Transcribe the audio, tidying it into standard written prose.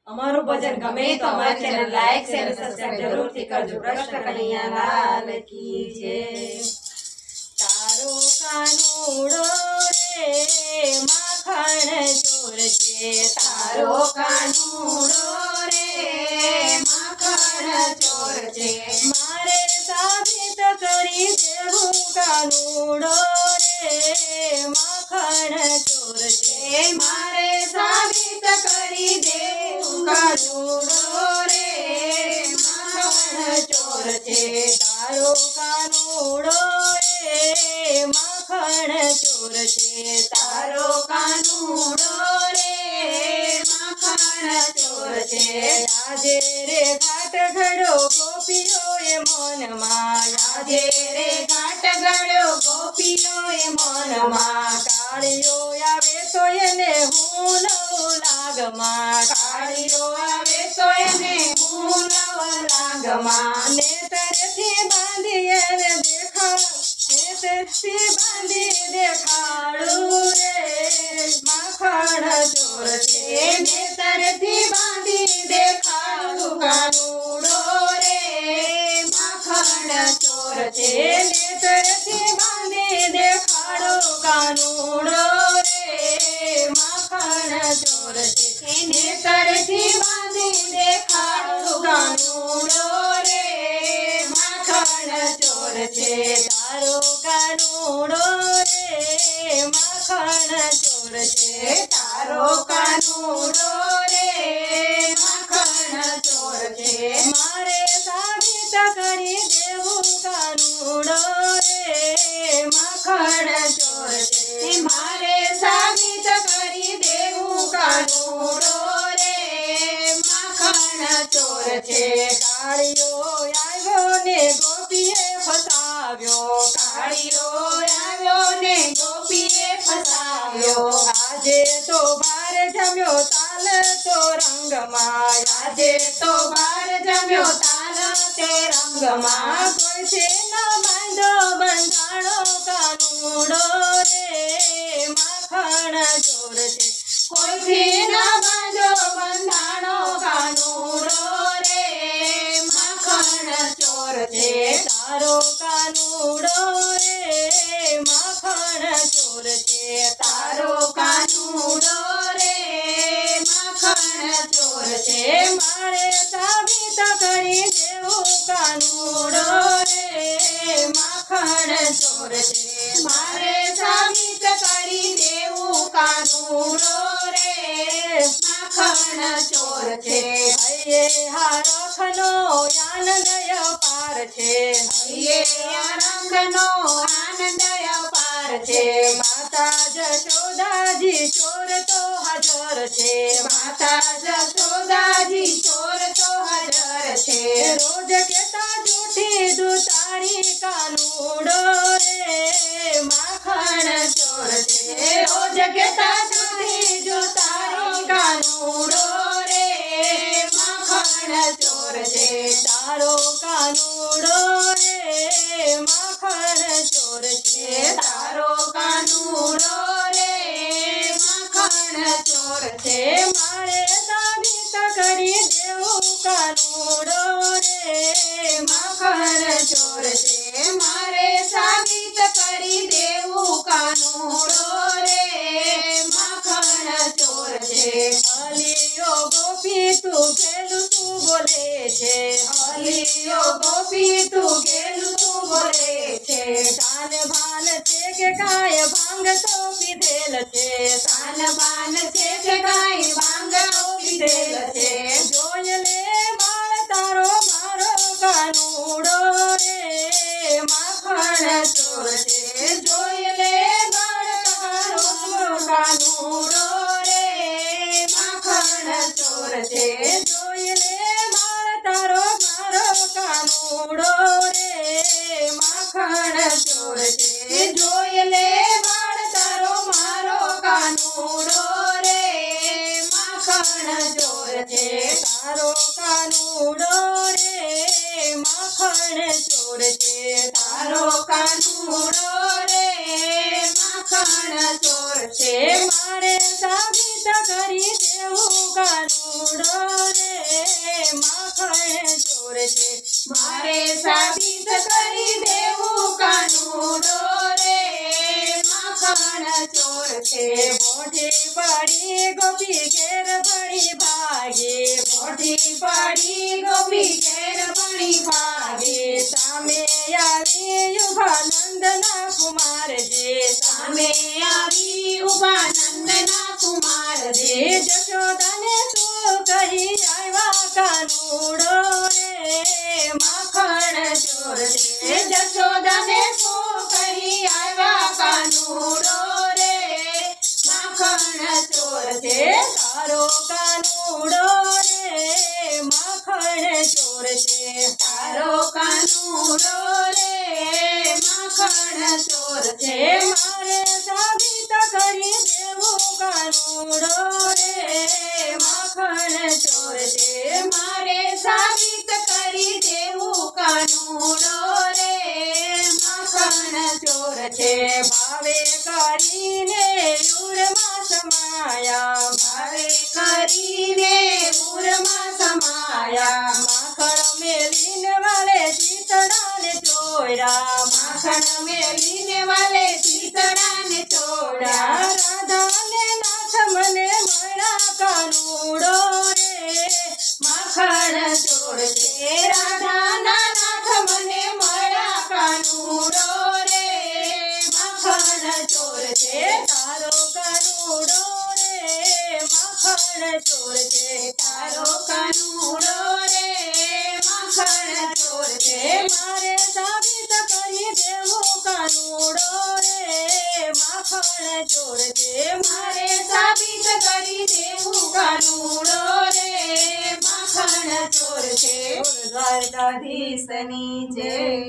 અમારું ભજન ગમે તો અમારી ચેનલ લાઈક શેર સબસ્ક્રાઇબ જરૂરથી કરજો। કૃષ્ણ કનૈયા લાલ કી જય। તારો કાનુડો રે માખણ ચોર છે, તારો કાનુડો રે માખણ ચોર છે। મારે સાબિત કરી દેવું કાનુડો રે માખણ ચોર છે, મારે સાબિત કરી દેવું કાનુડો રે માખણ ચોર છે। તારો કાનુડો રે માખણ ચોર છે, તારો કાનુડો રે માખણ ચોર છે। આજે રે ઘાટ ઘડ્યો ગોપીઓએ મનમાં, આજે રે ઘાટ ઘડ્યો ગોપીઓએ મનમાં। કાળીઓ આવે તો એને હું નવ લાગમાં, કાળીઓ આવે તો એને હું નવ લાગમાં। નેતરથી બાંધી એને નેતરથી બાંધી દેખાડું રે માખણ ચોર છે, નેતરથી બાંધી દેખાડું કાનુડો રે માખણ ચોર છે। નેતરથી બાંધી દેખાડો કાનુડો રે માખણ ચોર છે, નેતરથી બાંધી દેખાડો કાનુડો રે માખણ ચોર છે। તારો કાનુડો રે માખણ ચોર છે, તારો કાનુડો રે માખણ ચોર છે। મારે સાબિત કરી દેવું કાનુડો રે માખણ ચોર છે, મારે સાબિત કરી દેવું કાનુડો રે માખણ ચોર છે। કાળીઓ આવ્યો ને ગોપીએ ફસાવ્યો, કાળીઓ આવ્યો ને ગોપીએ ફસાવ્યો। આજે તો બાર જમ્યો તાલ તો રંગમાં, આજે તો બાર જમ્યો તાલ તે રંગમાં। કોઈ ન બાંધો બંધાણો કાનુડો રે માખણ ચોર છે, કોઈથી ન બાંધો બંધાણો કાનુડો રે માખણ ચોર છે। તારો કાનુડો રે માખણ ચોર છે, તારો કાનુડો રે માખણ ચોર છે। મારે સાબિત કરી દેવું કાનુડો રે માખણ ચોર છે, મારે સાબિત કરી દેવું કાનુડો રે માખણ ચોર છે। હૈયે હરખનો આનંદ અપાર છે, હૈયે હરખનો આનંદ અપાર છે। માતા જશોદાજી ચોર તો હાજર છે, માતા જશોદાજી ચોર તો હાજર છે। રોજ કેતા જૂઠી દુતારી કાનુડો રે માખણ ચોર છે, રોજ કેતા જૂઠી દુતારી કાનુડો રે માખણ ચોર છે। તારો કાનુડો રે માખણ ચોર છે, તારો કાનુડો રે માખણ ચોર છે। મારે સાબિત કરી દેવું કાનુડો રે માખણ ચોર છે, મારે સાબિત કરી દેવું કાનુડો રે માખણ ચોર છે। હલિયો ગોપી તું ગેલું તું બોલે છે, હલિયો ગોપી તું ગેલું તું બોલે છે। તાન ભાન છે કે કાય ભાંગ તો પીધેલ છે, તાન ભાન છે કે કાય ભાંગ તો પીધેલ છે। જોઈ લે બાળ તારો મારો કાનુડો રે માખણ ચોર છે, જોઈ લે બાળ તારો કાનુડો રે માખણ ચોર છે। જોઈ લે બાળ તારો મારો કાનુડો રે માખણ ચોર છે, જોઈ લે બાળ તારો મારો કાનુડો રે માખણ ચોર છે। તારો કાનુડો રે માખણ ચોર છે, તારો કાનુડો રે માખણ ચોર છે। મારે સાબિત કરી દેવું કાનુડો સાબિત કરી દેવું કાનુડો રે માખણ ચોર છે મોઢી પડી ગોપી ઘેર ભણી ભાગે મોઢી પડી ગોપી ઘેર ભણી ભાગે સામે આવી ઉભા નંદના કુમારજી સામે આવી ઉભા નંદના કુમારજી જશોદાને તું કહી આવ્યા કાનુડો રે માખણ ચોર છે જશોદાને તું કહી આવ્યા કાનુડો રે માખણ ચોર છે તારો કાનુડો રે માખણ ચોર છે તારો કાનુડો રે માખણ ચોર છે મારે સાબિત કરી દેવું કાનુડો રે માખણ ચોર છે મારે સાબિત કરી દેવું કાનુડો રે માખણ ચોર છે ભાવે કરીને ઉરમાં સમાયા ભાવે કરીને ઉરમાં સમાયા માખણ મેલીને વાલે ચીતડાને ચોર્યા માખણ મેલીને વાલે ચીતડાને ચોર્યા રાધાને નાથ મને મળ્યા કાનુડો રે માખણ ચોર છે રાધાના નાથ મને મળ્યા કાનુડો રે માખણ ચોર છે તારો કાનુડો રે માખણ ચોર છે તારો કાનુડો રે માખણ ચોર છે મારે સાબિત કરી દેવું કાનુડો રે માખણ ચોર છે મારે સાબિત કરી દેવું કાનુડો રે માખણ ચોર છે દ્વારકાધીશની જય